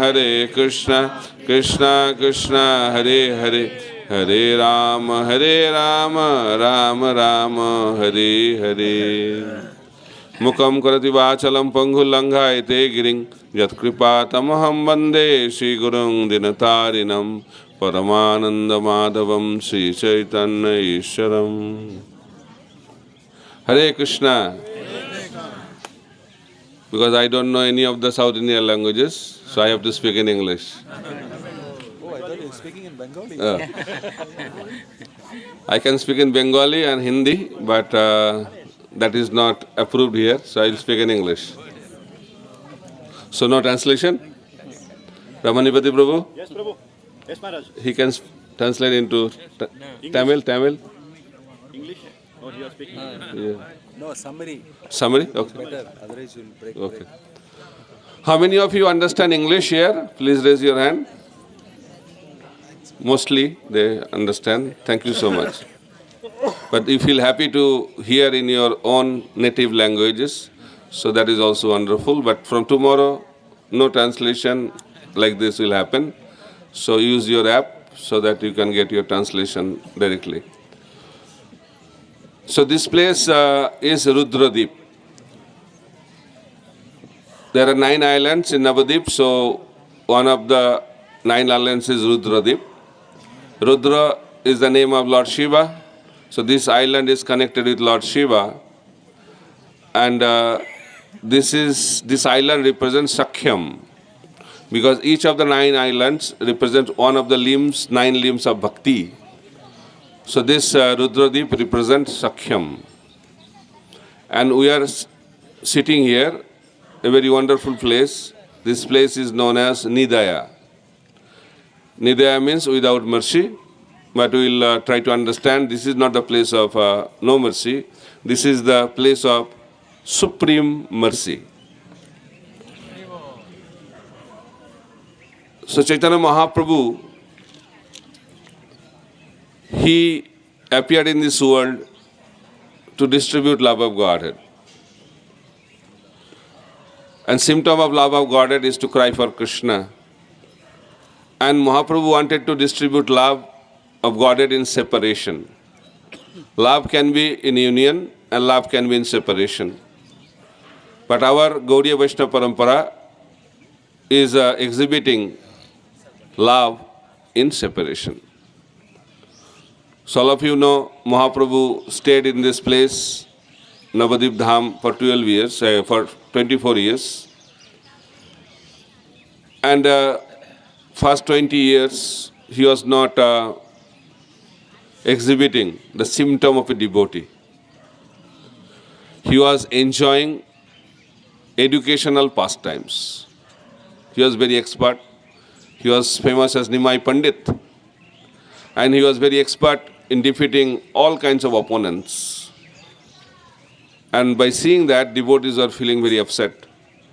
Hare Krishna, Krishna Krishna Hare Hare, Hare Rama, Rama Rama, Hare Hare. Mukam karati vachalam pangulanghayate giring yatkripa tamaham vande Shri Gurung dinatarinam Paramananda Madhavam Sri Chaitanya Ishwaram. Hare Krishna. Because I don't know any of the South Indian languages, so I have to speak in English. Oh, I thought you were speaking in Bengali. I can speak in Bengali and Hindi, but that is not approved here, so I will speak in English. So no translation? Ramanipati Prabhu? Yes, Prabhu. Yes, Maharaj. He can translate into Tamil? English? Oh, you are speaking. Yeah. No, summary. Summary? Okay. Better. Otherwise, you'll break. Okay. How many of you understand English here? Please raise your hand. Mostly they understand. Thank you so much. But you feel happy to hear in your own native languages, so that is also wonderful. But from tomorrow, no translation like this will happen. So use your app so that you can get your translation directly. So this place is Rudradip. There are 9 islands in Navadip, so one of the 9 islands is Rudradip. Rudra is the name of Lord Shiva. So this island is connected with Lord Shiva. And this island represents Sakhyam. Because each of the 9 islands represents one of the 9 limbs of Bhakti. So this Rudradip represents Sakhyam. And we are sitting here, a very wonderful place. This place is known as Nidaya. Nidaya means without mercy, but we will try to understand this is not the place of no mercy. This is the place of supreme mercy. So Chaitanya Mahaprabhu, he appeared in this world to distribute love of Godhead. And symptom of love of Godhead is to cry for Krishna. And Mahaprabhu wanted to distribute love of Godhead in separation. Love can be in union and love can be in separation. But our Gaudiya Vaishnava Parampara is exhibiting love in separation. So all of you know Mahaprabhu stayed in this place, Navadip Dham, for 12 years, for 24 years. And first 20 years, he was not exhibiting the symptom of a devotee. He was enjoying educational pastimes. He was very expert. He was famous as Nimai Pandit. And he was very expert in defeating all kinds of opponents. And by seeing that, devotees are feeling very upset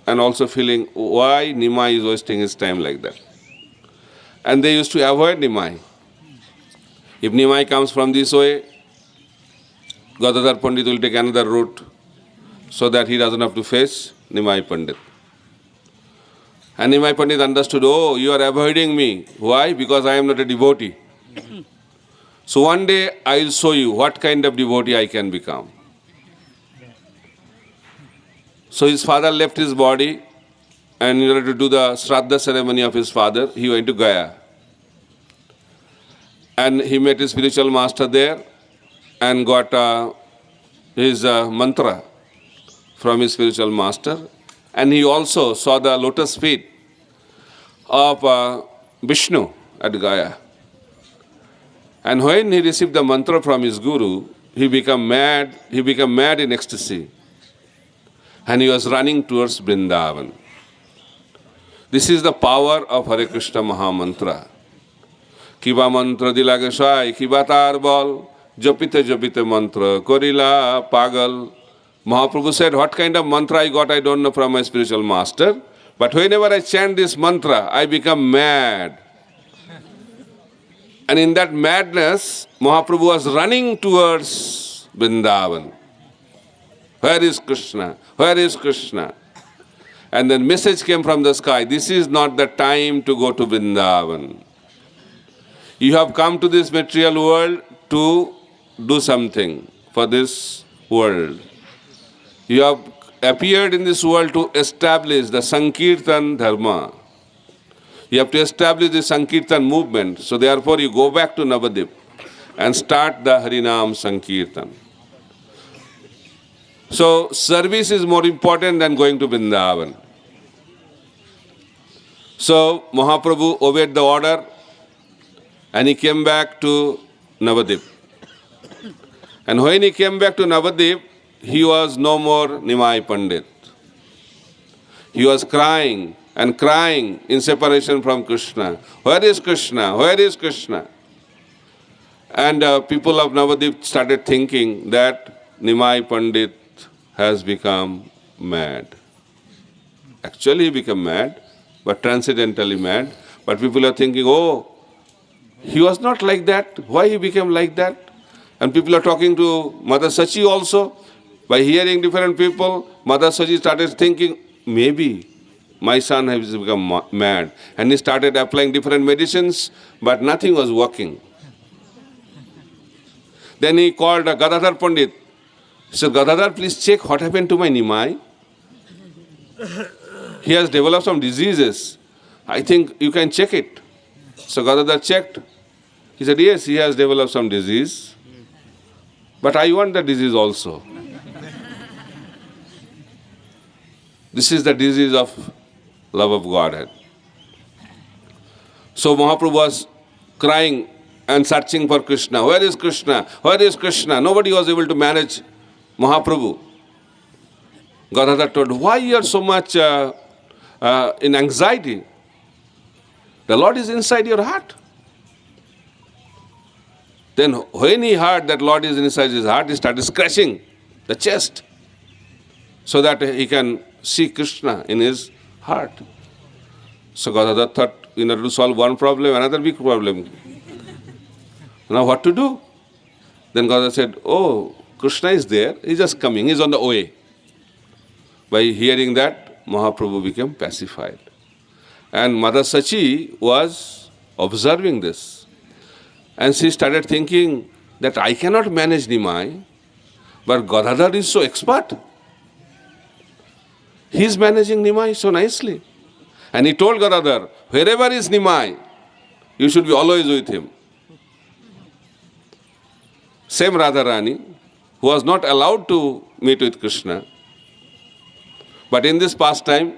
and also feeling why Nimai is wasting his time like that. And they used to avoid Nimai. If Nimai comes from this way, Gadadhar Pandit will take another route so that he doesn't have to face Nimai Pandit. And Nimai Pandit understood, oh, you are avoiding me. Why? Because I am not a devotee. So one day I will show you what kind of devotee I can become. So his father left his body, and in order to do the Shraddha ceremony of his father, he went to Gaya. And he met his spiritual master there and got his mantra from his spiritual master. And he also saw the lotus feet of Vishnu at Gaya. And when he received the mantra from his guru, he became mad in ecstasy. And he was running towards Vrindavan. This is the power of Hare Krishna Mahamantra. Kiba mantra dilage sai, kiba tar bol, japite mantra, korila pagal. Mahaprabhu said, what kind of mantra I got, I don't know from my spiritual master. But whenever I chant this mantra, I become mad. And in that madness, Mahaprabhu was running towards Vrindavan. Where is Krishna? Where is Krishna? And then message came from the sky, this is not the time to go to Vrindavan. You have come to this material world to do something for this world. You have appeared in this world to establish the Sankirtan Dharma. You have to establish the Sankirtan movement. So therefore you go back to Navadip and start the Harinam Sankirtan. So service is more important than going to Vrindavan. So Mahaprabhu obeyed the order and he came back to Navadip. And when he came back to Navadip, he was no more Nimai Pandit. He was crying and crying in separation from Krishna. Where is Krishna? Where is Krishna? And people of Navadip started thinking that Nimai Pandit has become mad. Actually he became mad, but transcendentally mad. But people are thinking, oh, he was not like that. Why he became like that? And people are talking to Mother Sachi also. By hearing different people, Mother Sachi started thinking, maybe my son has become mad. And he started applying different medicines, but nothing was working. Then he called Gadadhar Pandit. He said, Gadadhar, please check what happened to my Nimai. He has developed some diseases. I think you can check it. So Gadadhar checked. He said, yes, he has developed some disease. But I want the disease also. This is the disease of love of Godhead. So Mahaprabhu was crying and searching for Krishna. Where is Krishna? Where is Krishna? Nobody was able to manage Mahaprabhu. Gadadhar told, why you are so much in anxiety? The Lord is inside your heart. Then when he heard that Lord is inside his heart, he started scratching the chest so that he can see Krishna in his heart. So Gadadhar thought, in order to solve one problem, another big problem. Now what to do? Then Gadadhar said, oh, Krishna is there, he's just coming, he's on the way. By hearing that, Mahaprabhu became pacified. And Mother Sachi was observing this. And she started thinking that I cannot manage Nimai, but Gadadhar is so expert. He is managing Nimai so nicely. And he told Gadadhar, wherever is Nimai, you should be always with him. Same Radharani, who was not allowed to meet with Krishna, but in this pastime,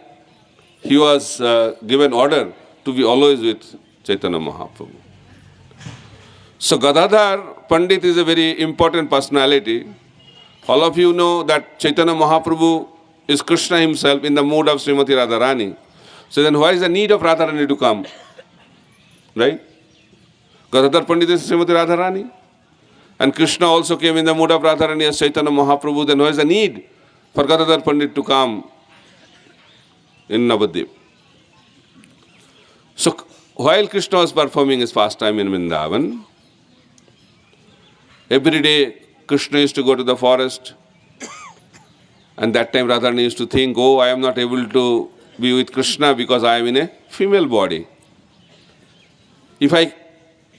he was given order to be always with Chaitanya Mahaprabhu. So Gadadhar Pandit is a very important personality. All of you know that Chaitanya Mahaprabhu is Krishna himself in the mood of Srimati Radharani. So then why is the need of Radharani to come? Right? Gadadhar Pandit is Srimati Radharani. And Krishna also came in the mood of Radharani as Chaitanya Mahaprabhu. Then why is the need for Gadadhar Pandit to come in Navadip? So while Krishna was performing his pastime in Vrindavan, every day Krishna used to go to the forest, and that time Radharani used to think, oh, I am not able to be with Krishna because I am in a female body. If I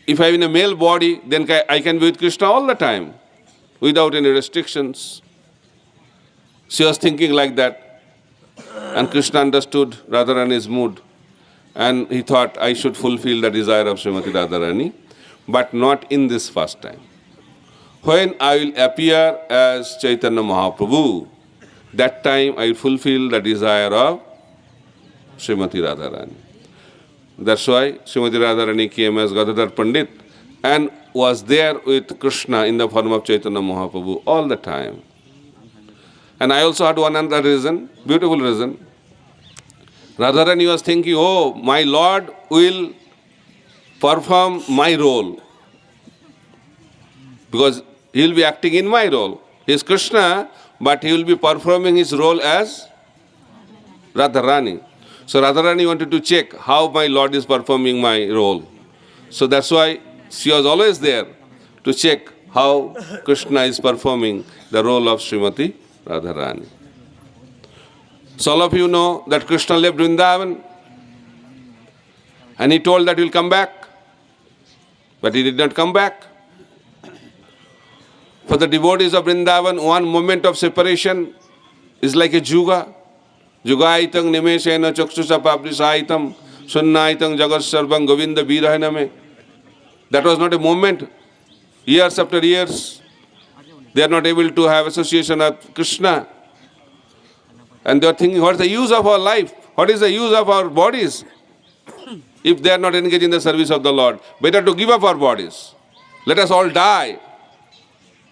am in a male body, then I can be with Krishna all the time without any restrictions. She was thinking like that, and Krishna understood Radharani's mood, and he thought, I should fulfill the desire of Srimati Radharani, but not in this first time. When I will appear as Chaitanya Mahaprabhu, that time I will fulfill the desire of Srimati Radharani. That's why Srimati Radharani came as Gadadhar Pandit and was there with Krishna in the form of Chaitanya Mahaprabhu all the time. And I also had one other reason, beautiful reason. Radharani was thinking, oh, my Lord will perform my role, because he will be acting in my role. He is Krishna, but he will be performing his role as Radharani. So Radharani wanted to check how my Lord is performing my role. So that's why she was always there to check how Krishna is performing the role of Srimati Radharani. So all of you know that Krishna left Vrindavan and he told that he will come back. But he did not come back. For the devotees of Vrindavan, one moment of separation is like a juga. Jugaitang nimeshena chakshusha paprisaitam sunnaitang jagat sarvam govinda virahaname. That was not a moment. Years after years, they are not able to have association of Krishna. And they are thinking, what is the use of our life? What is the use of our bodies? If they are not engaged in the service of the Lord, better to give up our bodies. Let us all die.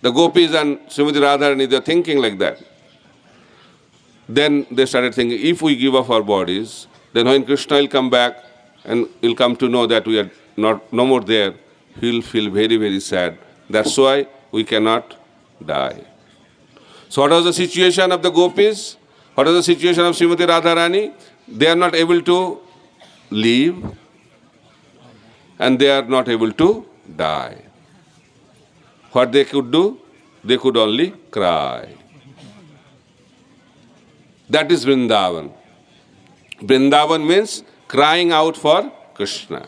The gopis and Srimati Radharani, they are thinking like that. Then they started thinking, if we give up our bodies, then when Krishna will come back and will come to know that we are no more there, he will feel very, very sad. That's why we cannot die. So what was the situation of the gopis? What was the situation of Srimati Radharani? They are not able to live and they are not able to die. What they could do? They could only cry. That is Vrindavan. Vrindavan means crying out for Krishna.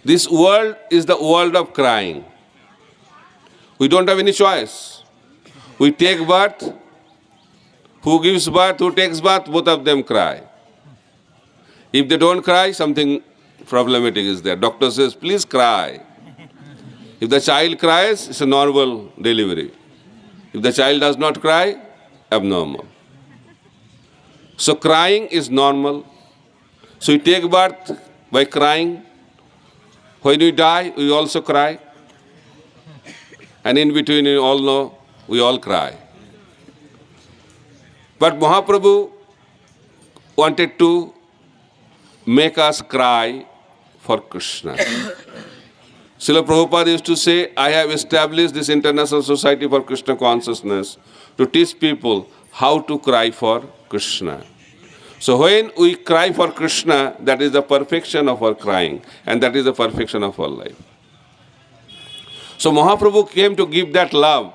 This world is the world of crying. We don't have any choice. We take birth. Who gives birth, who takes birth, both of them cry. If they don't cry, something problematic is there. Doctor says, please cry. If the child cries, it's a normal delivery. If the child does not cry, abnormal. So crying is normal. So we take birth by crying. When we die, we also cry. And in between, you all know, we all cry. But Mahaprabhu wanted to make us cry for Krishna. Srila Prabhupada used to say, I have established this International Society for Krishna Consciousness to teach people how to cry for Krishna. So when we cry for Krishna, that is the perfection of our crying, and that is the perfection of our life. So Mahaprabhu came to give that love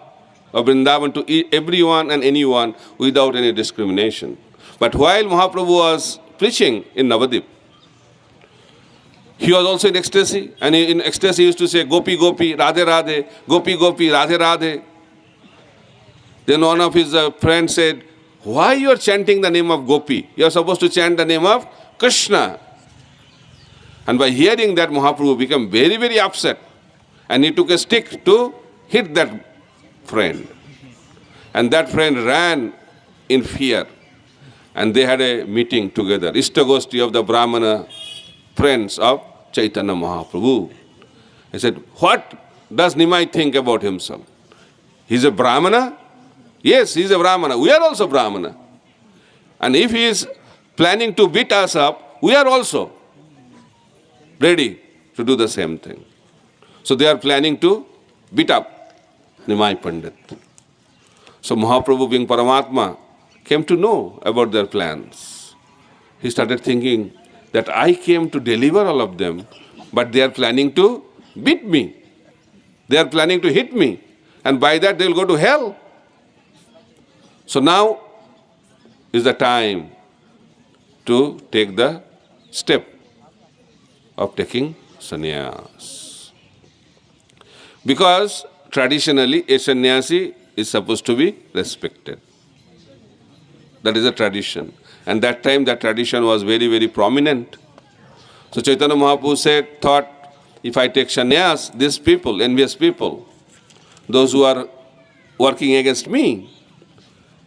of Vrindavan to everyone and anyone without any discrimination. But while Mahaprabhu was preaching in Navadip, he was also in ecstasy, and in ecstasy he used to say, Gopi, Gopi, Radhe, Radhe, Gopi, Gopi, Radhe, Radhe. Then one of his friends said, why you are chanting the name of Gopi? You are supposed to chant the name of Krishna. And by hearing that, Mahaprabhu became very, very upset. And he took a stick to hit that friend. And that friend ran in fear. And they had a meeting together, Ishtagoshti of the Brahmana friends of Chaitanya Mahaprabhu. He said, what does Nimai think about himself? He's a Brahmana? Yes, he's a Brahmana. We are also Brahmana. And if he is planning to beat us up, we are also ready to do the same thing. So they are planning to beat up Nimai Pandit. So Mahaprabhu, being Paramatma, came to know about their plans. He started thinking that I came to deliver all of them, but they are planning to beat me. They are planning to hit me. And by that they will go to hell. So now is the time to take the step of taking sannyas. Because traditionally a sannyasi is supposed to be respected. That is a tradition. And that time that tradition was very, very prominent. So Chaitanya Mahaprabhu thought, if I take sannyas, these people, envious people, those who are working against me,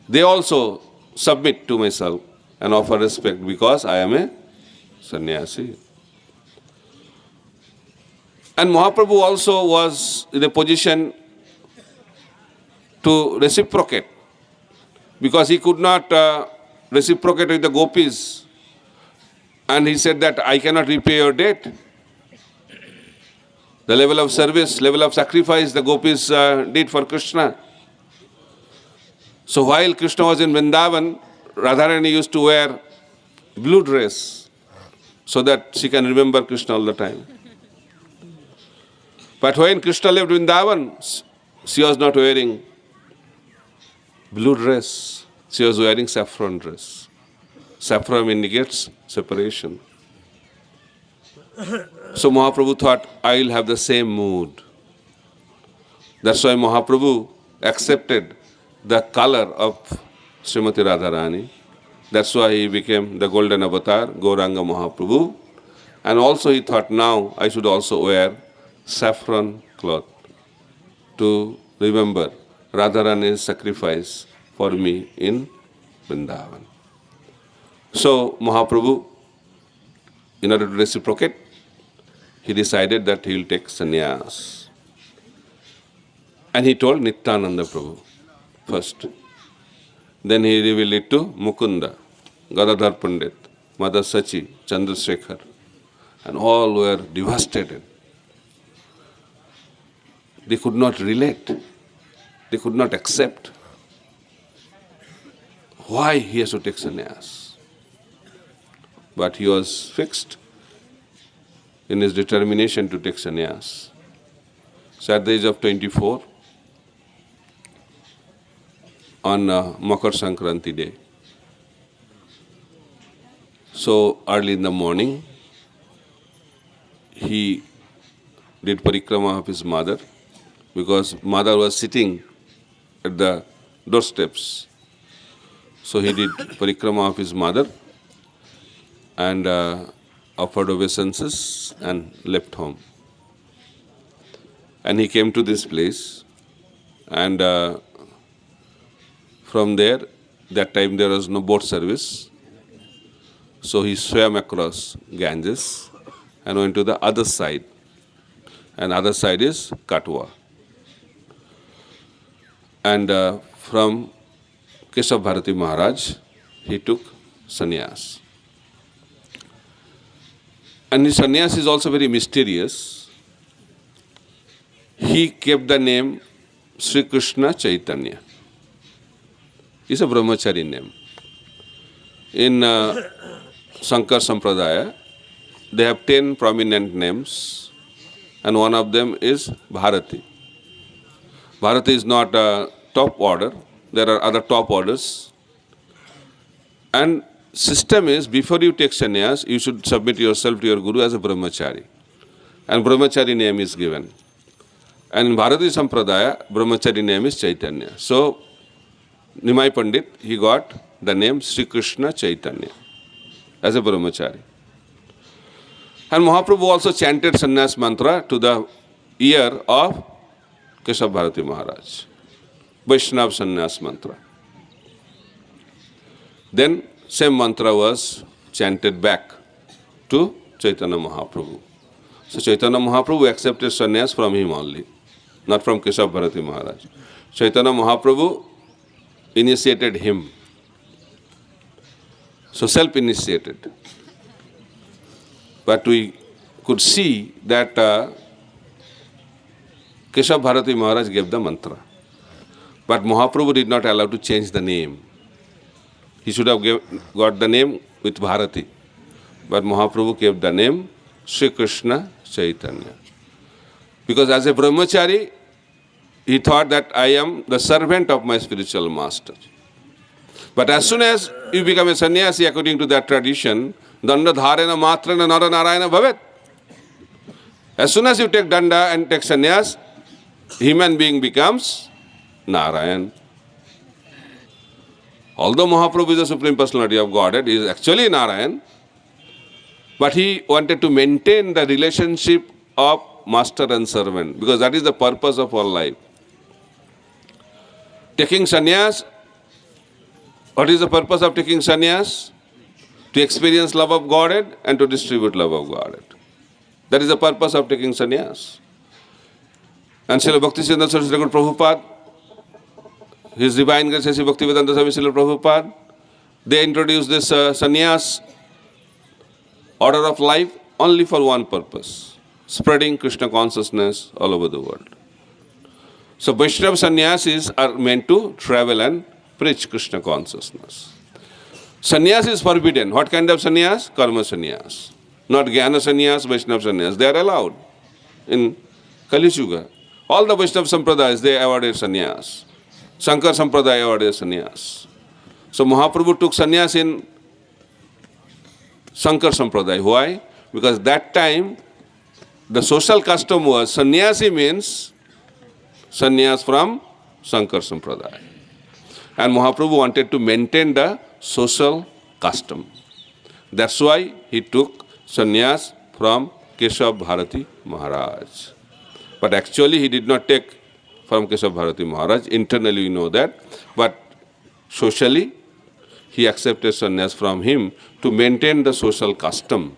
they also submit to myself and offer respect because I am a sannyasi. And Mahaprabhu also was in a position to reciprocate because he could not reciprocate with the gopis. And he said that I cannot repay your debt. The level of service, level of sacrifice the gopis did for Krishna. So while Krishna was in Vrindavan, Radharani used to wear blue dress so that she can remember Krishna all the time. But when Krishna left Vrindavan, she was not wearing blue dress. She was wearing saffron dress. Saffron indicates separation. So Mahaprabhu thought, I will have the same mood. That's why Mahaprabhu accepted the color of Srimati Radharani. That's why he became the golden avatar, Gauranga Mahaprabhu. And also he thought, now I should also wear saffron cloth to remember Radharani's sacrifice for me in Vrindavan. So Mahaprabhu, in order to reciprocate, he decided that he will take sannyas. And he told Nityananda Prabhu first. Then he revealed it to Mukunda, Gadadhar Pandit, Mother Sachi, Chandrasekhar, and all were devastated. They could not relate. They could not accept. Why he has to take sannyas? But he was fixed in his determination to take sannyas. So at the age of 24, on Makar Sankranti day, so early in the morning, he did parikrama of his mother, because mother was sitting at the doorsteps. So he did parikrama of his mother and offered obeisances and left home. And he came to this place, and from there, that time there was no boat service. So he swam across Ganges and went to the other side. And other side is Katwa. And from Keshav Bharati Maharaj, he took sannyas. And his sannyas is also very mysterious. He kept the name Sri Krishna Chaitanya. It's a brahmachari name. In Shankar Sampradaya, they have 10 prominent names, and one of them is Bharati. Bharati is not a top order. There are other top orders. And system is, before you take sannyas, you should submit yourself to your guru as a brahmachari. And brahmachari name is given. And in Bharati Sampradaya, brahmachari name is Chaitanya. So, Nimai Pandit, he got the name Sri Krishna Chaitanya as a brahmachari. And Mahaprabhu also chanted sannyas mantra to the ear of Keshav Bharati Maharaj. Vaishnav sannyas mantra. Then same mantra was chanted back to Chaitanya Mahaprabhu. So Chaitanya Mahaprabhu accepted sannyas from him only, not from Keshav Bharati Maharaj. Chaitanya Mahaprabhu initiated him. So self-initiated. But we could see that Keshav Bharati Maharaj gave the mantra. But Mahaprabhu did not allow to change the name. He should have got the name with Bharati. But Mahaprabhu gave the name Sri Krishna Chaitanya. Because as a brahmachari, he thought that I am the servant of my spiritual master. But as soon as you become a sannyasi according to that tradition, danda dharena matrena nara narayana bhavet. As soon as you take danda and take sannyas, human being becomes Narayan. Although Mahaprabhu is the Supreme Personality of Godhead, he is actually Narayan, but he wanted to maintain the relationship of master and servant, because that is the purpose of our life. Taking sannyas, what is the purpose of taking sannyas? To experience love of Godhead and to distribute love of Godhead. That is the purpose of taking sannyas. And Srila Bhaktisiddhanta Saraswati Thakur Prabhupada, His Divine Grace Sri Bhaktivedanta Swami Srila Prabhupada, they introduced this sannyas order of life only for one purpose: spreading Krishna consciousness all over the world. So Vaishnava sannyasis are meant to travel and preach Krishna consciousness. Sannyas is forbidden. What kind of sannyas? Karma sannyas. Not Jnana sannyas, Vaishnava sannyas. They are allowed in Kali Yuga. All the Vaishnava sampradayas, they awarded sannyas. Shankar sampradaya awarded sannyas. So Mahaprabhu took sannyas in Shankar Sampradaya. Why? Because that time the social custom was sannyasi means sannyas from Shankar Sampradaya. And Mahaprabhu wanted to maintain the social custom. That's why he took sannyas from Keshav Bharati Maharaj. But actually he did not take from Keshav Bharati Maharaj. Internally we know that. But socially he accepted sannyas from him to maintain the social custom.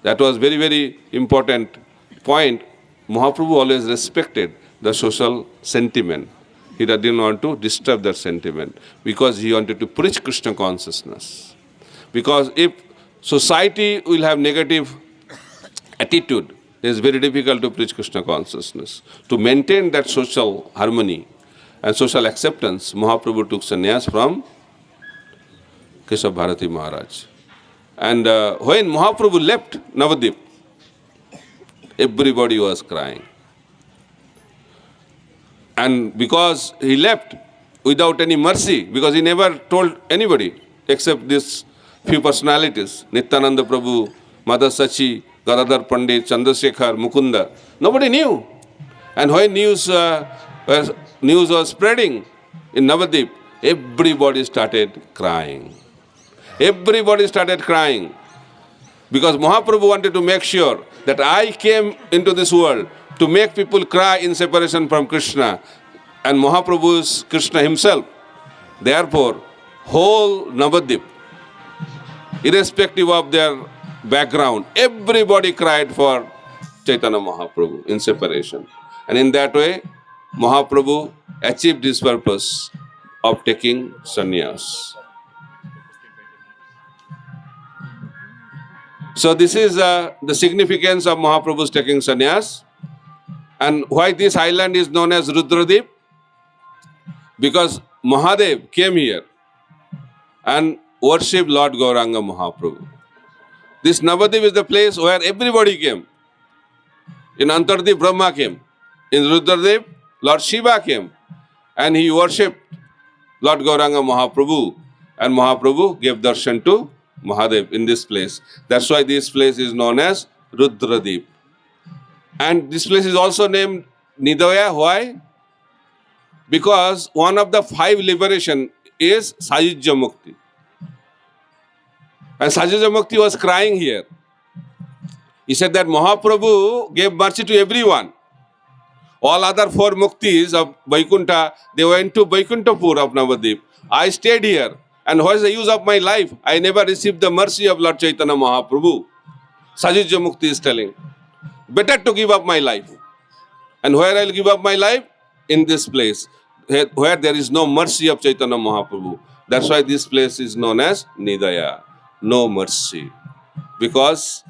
That was very, very important point. Mahaprabhu always respected the social sentiment. He didn't want to disturb that sentiment because he wanted to preach Krishna consciousness. Because if society will have negative attitude, it is very difficult to preach Krishna consciousness. To maintain that social harmony and social acceptance, Mahaprabhu took sannyas from Keshav Bharati Maharaj. And when Mahaprabhu left Navadip, everybody was crying. And because he left without any mercy, because he never told anybody except these few personalities, Nityananda Prabhu, Madhur Sachi, Gadadhar Pandit, Chandrasekhar, Mukunda, nobody knew. And when news was spreading in Navadip, everybody started crying. Everybody started crying. Because Mahaprabhu wanted to make sure that I came into this world to make people cry in separation from Krishna. And Mahaprabhu is Krishna himself. Therefore, whole Navadip, irrespective of their background, everybody cried for Chaitanya Mahaprabhu in separation. And in that way, Mahaprabhu achieved his purpose of taking sannyas. So this is the significance of Mahaprabhu's taking sannyas. And why this island is known as Rudradip? Because Mahadev came here and worshipped Lord Gauranga Mahaprabhu. This Navadip is the place where everybody came. In Antardip, Brahma came. In Rudradip, Lord Shiva came. And he worshipped Lord Gauranga Mahaprabhu. And Mahaprabhu gave darshan to Mahadev in this place. That's why this place is known as Rudradip. And this place is also named Nidaya. Why? Because one of the 5 liberation is Sajijya Mukti. And Sajijya Mukti was crying here. He said that Mahaprabhu gave mercy to everyone. All other 4 muktis of Vaikuntha, they went to Vaikuntapur of Navadip. I stayed here. And what is the use of my life? I never received the mercy of Lord Chaitanya Mahaprabhu. Sajijya Mukti is telling. Better to give up my life. And where I will give up my life? In this place, where there is no mercy of Chaitanya Mahaprabhu. That's why this place is known as Nidaya. No mercy. Because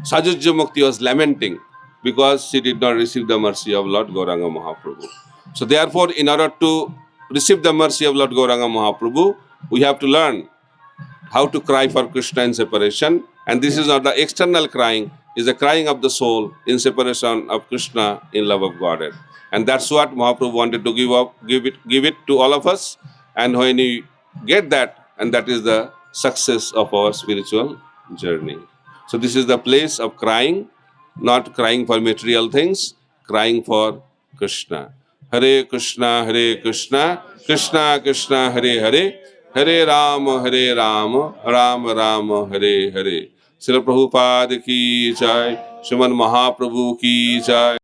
Sajijya Mukti was lamenting because she did not receive the mercy of Lord Gauranga Mahaprabhu. So therefore, in order to receive the mercy of Lord Gauranga Mahaprabhu, we have to learn how to cry for Krishna in separation. And this is not the external crying, is the crying of the soul in separation of Krishna in love of Godhead. And that's what Mahaprabhu wanted to give it to all of us. And when we get that, and that is the success of our spiritual journey. So this is the place of crying, not crying for material things, crying for Krishna. Hare Krishna, Krishna Krishna, Hare Hare, Hare Rama, Rama Rama, Hare Hare. Srila Prabhupada ki jai, Sriman Mahaprabhu ki jai.